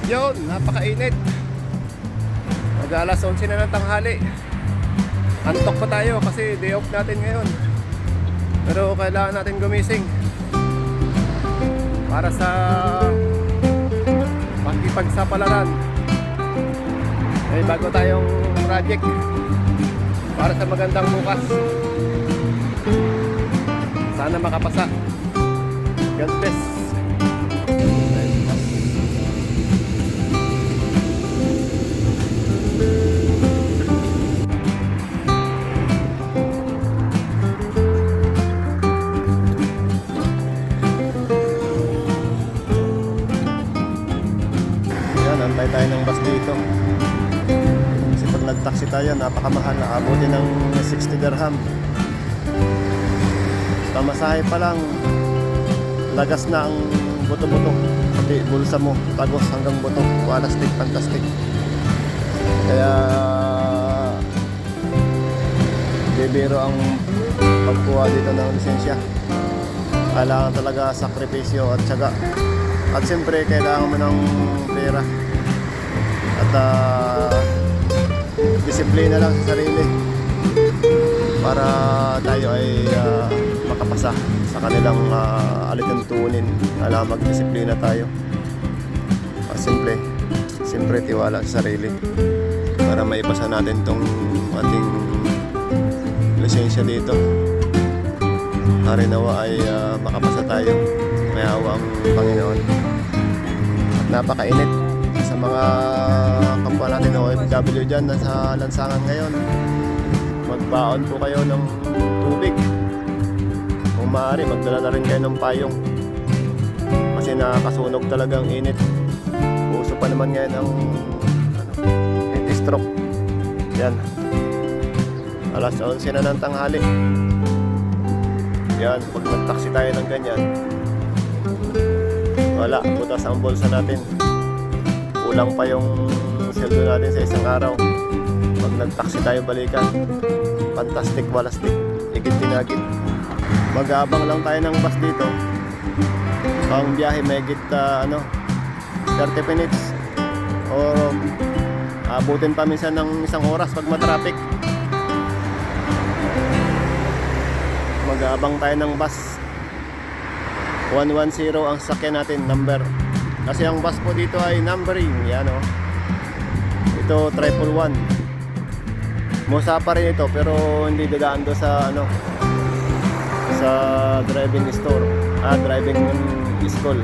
Yun, napakainit. Mag-alas 11 na ng tanghali. Antok pa tayo kasi day off natin ngayon. Pero kailangan natin gumising para sa pakipagsapalaran. May bago tayong project para sa magandang bukas. Sana makapasa. God bless. Antay tayo ng bus dito kasi pag nag-taxi tayo napakamahal, nakabuti ng 60 dirham. Pamasahe pa lang lagas na ang buto-buto, pati bulsa mo tagos hanggang buto, walastik, fantastic. Kaya bibiro ang pagkuha dito ng lisensya. Kailangan talaga sakripisyo at tiyaga, at siyempre kailangan mo ng pera at disiplina lang sa sarili para tayo ay makapasa sa kanilang alituntunin. Kailangan magdisiplina tayo at siyempre tiwala sa sarili para maipasa natin tong ating lisensya dito. Harinawa ay makapasa tayo, may awa ang Panginoon. At napakainit sa mga kapwa natin na OFW dyan nasa lansangan ngayon. Magbaon po kayo ng tubig. Kung maaari, magdala na rin kayo ng payong kasi nakakasunog talagang init. Uso pa naman ngayon ang heat stroke. Yan, alas 11 na ng tanghali. Yan, pag nag-taxi tayo ng ganyan, wala, butas ang bulsa natin. Kulang pa yung sweldo natin sa isang araw. Pag nag-taxi tayo balikan, fantastic, walastik, higit pinagit. Mag-aabang lang tayo ng bus dito. Ang biyahe may higit 30 minutes o abutin pa minsan ng isang oras pag matraffic. Mag-aabang tayo ng bus 110 ang sakyan natin, number. Kasi ang bus po dito ay numbering. Yan o. Ito 111. Musa pa rin ito pero hindi dadaan do sa sa driving store, driving school.